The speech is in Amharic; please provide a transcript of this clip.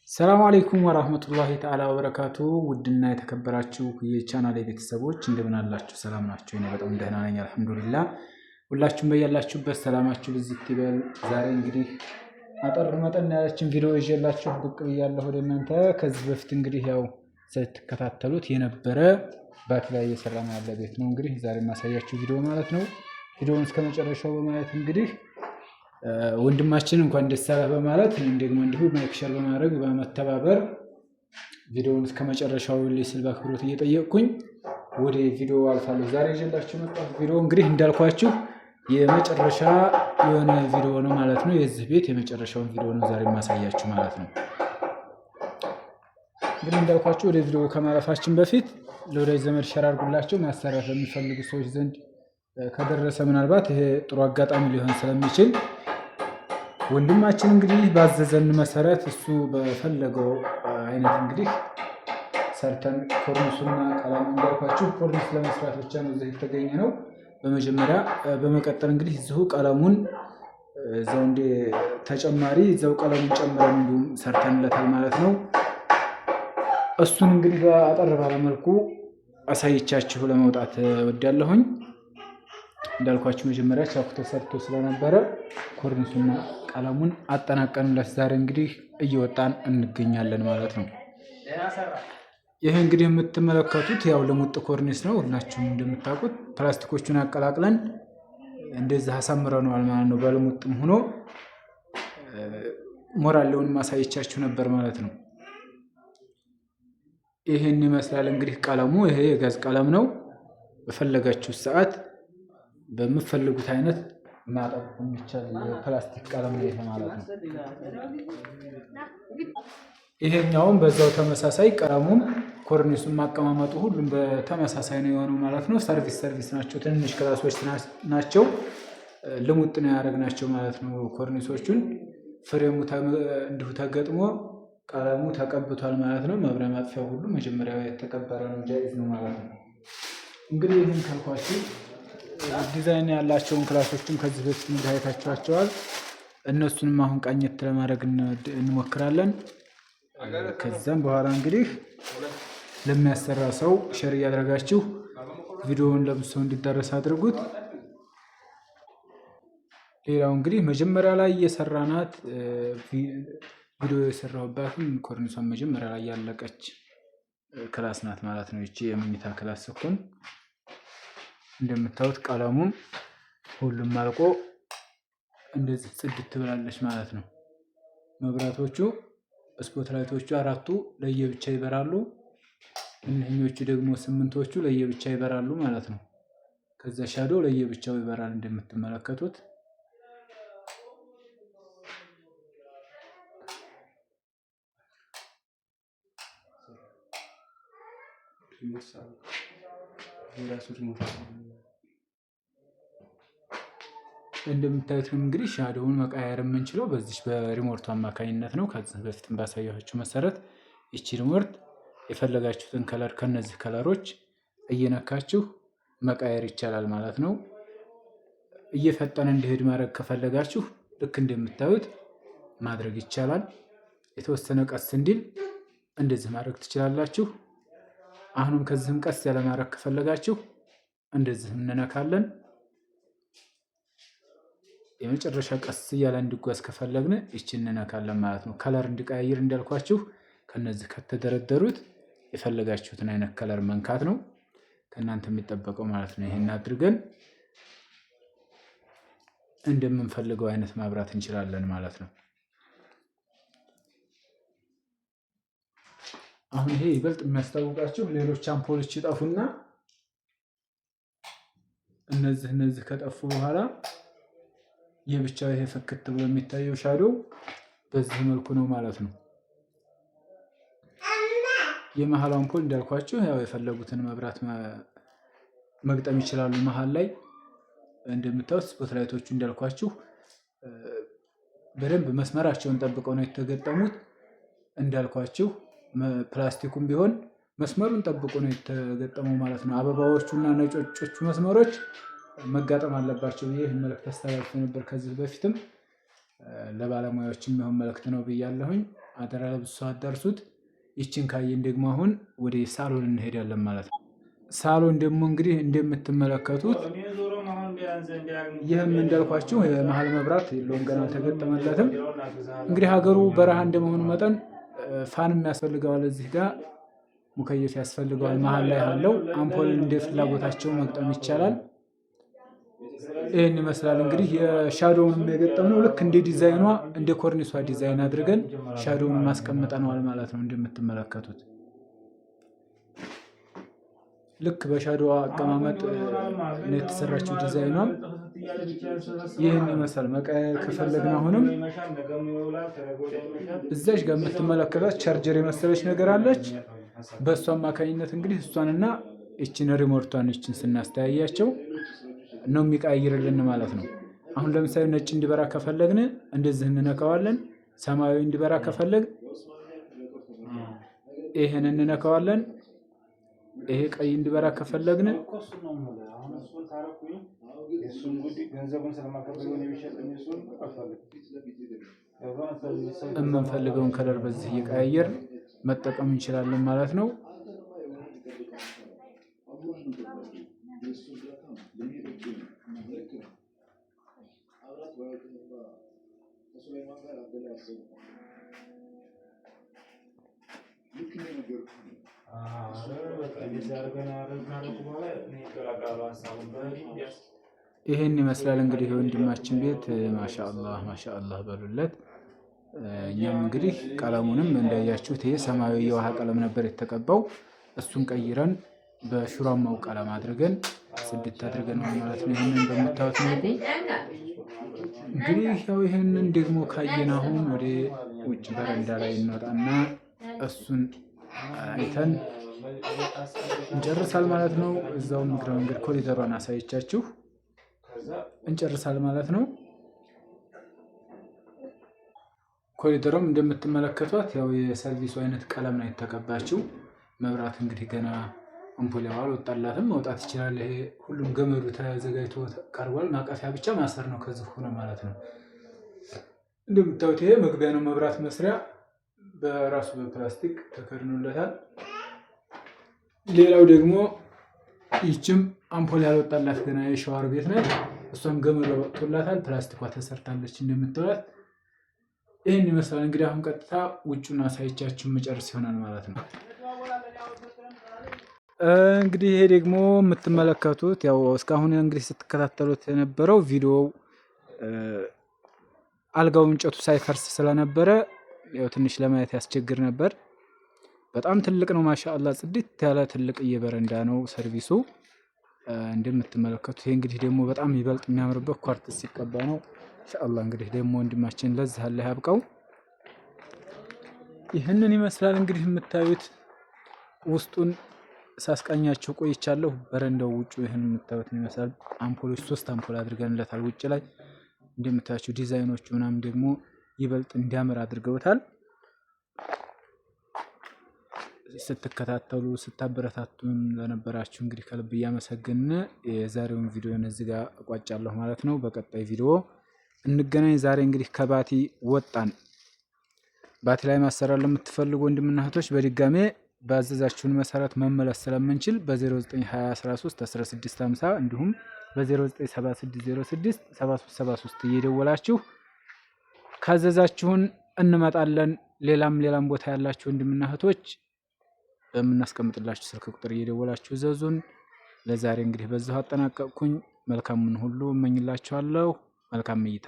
ሰላም አለይኩም ወራህመቱላሂ ተዓላ ወበረካቱ። ውድና የተከበራችሁ የቻናሌ ቤተሰቦች እንደምን አላችሁ? ሰላም ናችሁ? እኔ በጣም ደህና ነኝ አልሐምዱሊላህ። ሁላችሁም በያላችሁበት ሰላማችሁ ብዝት ይበል። ዛሬ እንግዲህ አጠር መጠን ያለችን ቪዲዮ ይዤላችሁ ብቅ ብያለሁ ወደ እናንተ። ከዚህ በፊት እንግዲህ ያው ስትከታተሉት የነበረ ባት ላይ እየሰራን ያለ ቤት ነው እንግዲህ ዛሬ የማሳያችሁ ቪዲዮ ማለት ነው። ቪዲዮውን እስከ መጨረሻው በማየት እንግዲህ ወንድማችን እንኳን ደስ አለህ በማለት ደግሞ እንዲሁ ላይክ ሼር በማድረግ በመተባበር ቪዲዮውን እስከ መጨረሻው ሊስል በአክብሮት እየጠየቅኩኝ ወደ ቪዲዮ አልፋለሁ። ዛሬ ይዤላችሁ መጣሁ ቪዲዮ እንግዲህ እንዳልኳችሁ የመጨረሻ የሆነ ቪዲዮ ነው ማለት ነው። የዚህ ቤት የመጨረሻውን ቪዲዮ ነው ዛሬ ማሳያችሁ ማለት ነው። እንግዲህ እንዳልኳችሁ ወደ ቪዲዮ ከማለፋችን በፊት ለወዳጅ ዘመድ ሼር አድርጉላቸው። ማሰራት ለሚፈልጉ ሰዎች ዘንድ ከደረሰ ምናልባት ይሄ ጥሩ አጋጣሚ ሊሆን ስለሚችል ወንድማችን እንግዲህ ባዘዘን መሰረት እሱ በፈለገው አይነት እንግዲህ ሰርተን ኮርኒሱና ቀለም እንዳልኳችሁ ኮርኒስ ለመስራት ብቻ ነው እዚህ የተገኘ ነው በመጀመሪያ። በመቀጠል እንግዲህ እዚሁ ቀለሙን እዛው እንደ ተጨማሪ እዛው ቀለሙን ጨምረን እንዲሁም ሰርተንለታል ማለት ነው። እሱን እንግዲህ በአጠር ባለ መልኩ አሳይቻችሁ ለመውጣት ወዳለሁኝ። እንዳልኳችሁ መጀመሪያ ቻኩቶ ሰርቶ ስለነበረ ኮርኒሱና ቀለሙን አጠናቀንለት ዛሬ እንግዲህ እየወጣን እንገኛለን ማለት ነው። ይሄ እንግዲህ የምትመለከቱት ያው ልሙጥ ኮርኒስ ነው። ሁላችሁም እንደምታውቁት ፕላስቲኮቹን አቀላቅለን እንደዚህ አሳምረነዋል ማለት ነው። በልሙጥም ሆኖ ሞራሌውን ማሳየቻችሁ ነበር ማለት ነው። ይሄን ይመስላል እንግዲህ ቀለሙ። ይሄ የጋዝ ቀለም ነው። በፈለጋችሁ ሰዓት በምትፈልጉት አይነት ማጠብ የሚቻል የፕላስቲክ ቀለም ነው ማለት ነው። ይሄኛውም በዛው ተመሳሳይ ቀለሙም ኮርኒሱን ማቀማመጡ ሁሉም በተመሳሳይ ነው የሆነው ማለት ነው። ሰርቪስ ናቸው። ትንሽ ክላሶች ናቸው። ልሙጥ ነው ያደረግናቸው ማለት ነው። ኮርኒሶቹን ፍሬሙ እንዲሁ ተገጥሞ ቀለሙ ተቀብቷል ማለት ነው። መብሪያ ማጥፊያው ሁሉ መጀመሪያ የተቀበረ ነው፣ ጃኢዝ ነው ማለት ነው። እንግዲህ ይህን ካልኳችሁ ዲዛይን ያላቸውን ክላሶችን ከዚህ በፊት እንዳይታችኋቸዋል። እነሱንም አሁን ቃኘት ለማድረግ እንሞክራለን። ከዛም በኋላ እንግዲህ ለሚያሰራ ሰው ሼር እያደረጋችሁ ቪዲዮውን ለብዙ ሰው እንዲዳረስ አድርጉት። ሌላው እንግዲህ መጀመሪያ ላይ የሰራናት ቪዲዮ የሰራሁባትም ኮርኒሷን መጀመሪያ ላይ ያለቀች ክላስ ናት ማለት ነው። ይቺ የመኝታ ክላስ ስኩን እንደምታዩት ቀለሙም ሁሉም አልቆ እንደዚህ ጽድት ትብላለች ማለት ነው። መብራቶቹ ስፖት ላይቶቹ አራቱ ለየብቻ ይበራሉ። እነኞቹ ደግሞ ስምንቶቹ ለየብቻ ይበራሉ ማለት ነው። ከዛ ሻዶ ለየብቻው ይበራል እንደምትመለከቱት። እንደምታዩት እንግዲህ ሻዶውን መቀየር የምንችለው በዚህ በሪሞርቱ አማካኝነት ነው። ከዚህ በፊት ባሳያችሁ መሰረት እቺ ሪሞርት የፈለጋችሁትን ከለር ከነዚህ ከለሮች እየነካችሁ መቀየር ይቻላል ማለት ነው። እየፈጠነ እንዲሄድ ማድረግ ከፈለጋችሁ ልክ እንደምታዩት ማድረግ ይቻላል። የተወሰነ ቀስ እንዲል እንደዚህ ማድረግ ትችላላችሁ። አሁንም ከዚህም ቀስ ያለ ማድረግ ከፈለጋችሁ እንደዚህ እንነካለን። የመጨረሻ ቀስ እያለ እንዲጓዝ ከፈለግን ይችን እንነካለን ማለት ነው። ከለር እንዲቀያይር እንዳልኳችሁ ከነዚህ ከተደረደሩት የፈለጋችሁትን አይነት ከለር መንካት ነው ከእናንተ የሚጠበቀው ማለት ነው። ይሄን አድርገን እንደምንፈልገው አይነት ማብራት እንችላለን ማለት ነው። አሁን ይሄ ይበልጥ የሚያስታውቃችሁ ሌሎች አምፖሎች ይጠፉና እነዚህ ከጠፉ በኋላ የብቻው ይሄ ፍክት ብሎ የሚታየው ሻዶ በዚህ መልኩ ነው ማለት ነው። የመሃል አምፖል እንዳልኳችሁ ያው የፈለጉትን መብራት መግጠም ይችላሉ። መሃል ላይ እንደምታዩት ስፖት ላይቶቹ እንዳልኳችሁ በደንብ መስመራቸውን ጠብቀው ነው የተገጠሙት። እንዳልኳችሁ ፕላስቲኩም ቢሆን መስመሩን ጠብቆ ነው የተገጠመው ማለት ነው። አበባዎቹና ነጮቹ መስመሮች መጋጠም አለባቸው። ይህ መልእክት አስተላልፎ ነበር ከዚህ በፊትም ለባለሙያዎችም ይሁን መልእክት ነው ብያለሁኝ። አደራ ለብዙ አዳርሱት። ይችን ካየን ደግሞ አሁን ወደ ሳሎን እንሄዳለን ማለት ነው። ሳሎን ደግሞ እንግዲህ እንደምትመለከቱት ይህም እንዳልኳችሁ የመሀል መብራት የለውም፣ ገና አልተገጠመለትም። እንግዲህ ሀገሩ በረሃ እንደመሆኑ መጠን ፋንም ያስፈልገዋል፣ እዚህ ጋር ሙከየፍ ያስፈልገዋል። መሀል ላይ አለው አምፖል እንደ ፍላጎታቸው መግጠም ይቻላል። ይህን ይመስላል እንግዲህ የሻዶውን የገጠምነው ልክ እንደ ዲዛይኗ እንደ ኮርኒሷ ዲዛይን አድርገን ሻዶውን ማስቀምጠነዋል ማለት ነው። እንደምትመለከቱት ልክ በሻዶዋ አቀማመጥ ነው የተሰራችው ዲዛይኗም ይህን ይመስላል። መቀየር ከፈለግን አሁንም እዛች ጋር የምትመለከታት ቻርጀር የመሰለች ነገር አለች። በእሱ አማካኝነት እንግዲህ እሷንና እችን ሪሞርቷን እችን ስናስተያያቸው ነው የሚቀይርልን ማለት ነው። አሁን ለምሳሌ ነጭ እንዲበራ ከፈለግን እንደዚህ እንነካዋለን። ሰማያዊ እንዲበራ ከፈለግ ይሄን እንነካዋለን። ይሄ ቀይ እንዲበራ ከፈለግን የምንፈልገውን ከለር በዚህ እየቀያየር መጠቀም እንችላለን ማለት ነው። ይህን ይመስላል እንግዲህ የወንድማችን ቤት። ማሻአላህ ማሻአላህ በሉለት። እኛም እንግዲህ ቀለሙንም እንዳያችሁት ይሄ ሰማያዊ የውሃ ቀለም ነበር የተቀባው። እሱን ቀይረን በሹራማው ቀለም አድርገን ጽድት አድርገን ማለት ነው። ይህንን በምታዩት መልኩ እንግዲህ ያው ይህንን ደግሞ ካየን አሁን ወደ ውጭ በረንዳ ላይ እንወጣና እሱን አይተን እንጨርሳል ማለት ነው። እዛው እግረ መንገድ ኮሪደሯን አሳይቻችሁ እንጨርሳል ማለት ነው። ኮሪደሯም እንደምትመለከቷት ያው የሰርቪሱ አይነት ቀለም ነው የተቀባችው። መብራት እንግዲህ ገና አምፖል አልወጣላትም፣ መውጣት ይችላል። ይሄ ሁሉም ገመዱ ተዘጋጅቶ ቀርቧል። ማቀፊያ ብቻ ማሰር ነው ከዚህ ሆነ ማለት ነው። እንደምታዩት ይሄ መግቢያ ነው፣ መብራት መስሪያ በራሱ በፕላስቲክ ተከድኖለታል። ሌላው ደግሞ ይችም አምፖል ያልወጣላት ገና የሻወር ቤት ናት። እሷም ገመዷ ወጥቶላታል፣ ፕላስቲኳ ተሰርታለች እንደምታዩት። ይህን ይመስላል እንግዲህ አሁን ቀጥታ ውጩን አሳይቻችሁ መጨረስ ይሆናል ማለት ነው። እንግዲህ ይሄ ደግሞ የምትመለከቱት ያው እስካሁን እንግዲህ ስትከታተሉት የነበረው ቪዲዮ አልጋው እንጨቱ ሳይፈርስ ስለነበረ ያው ትንሽ ለማየት ያስቸግር ነበር። በጣም ትልቅ ነው ማሻአላ፣ ጽድት ያለ ትልቅ የበረንዳ ነው ሰርቪሱ እንደምትመለከቱት። ይሄ እንግዲህ ደግሞ በጣም ይበልጥ የሚያምርበት ኳርትዝ ሲቀባ ነው። ኢንሻአላህ እንግዲህ ደግሞ ወንድማችን ለዚህ አለ ያብቃው። ይህንን ይመስላል እንግዲህ የምታዩት። ውስጡን ሳስቃኛችሁ ቆይቻለሁ። በረንዳው ውጩ ይህን የምታዩት ይመስላል። አምፖሎች 3 አምፖል አድርገንለታል ውጭ ላይ እንደምታያችሁ። ዲዛይኖቹ ምናምን ደግሞ ይበልጥ እንዲያምር አድርገውታል። ስትከታተሉ ስታበረታቱን ለነበራችሁ እንግዲህ ከልብ እያመሰገንን የዛሬውን ቪዲዮ እዚህ ጋር እቋጫለሁ ማለት ነው። በቀጣይ ቪዲዮ እንገናኝ። ዛሬ እንግዲህ ከባቲ ወጣን። ባቲ ላይ ማሰራት ለምትፈልጉ ወንድምና እህቶች በድጋሜ ባዘዛችሁን መሰረት መመለስ ስለምንችል በ0920131650 እንዲሁም በ0976067373 እየደወላችሁ ካዘዛችሁን እንመጣለን። ሌላም ቦታ ያላችሁ ወንድምና እህቶች በምናስቀምጥላችሁ ስልክ ቁጥር እየደወላችሁ ዘዙን። ለዛሬ እንግዲህ በዛው አጠናቀቅኩኝ። መልካሙን ሁሉ እመኝላችኋለሁ። መልካም እይታ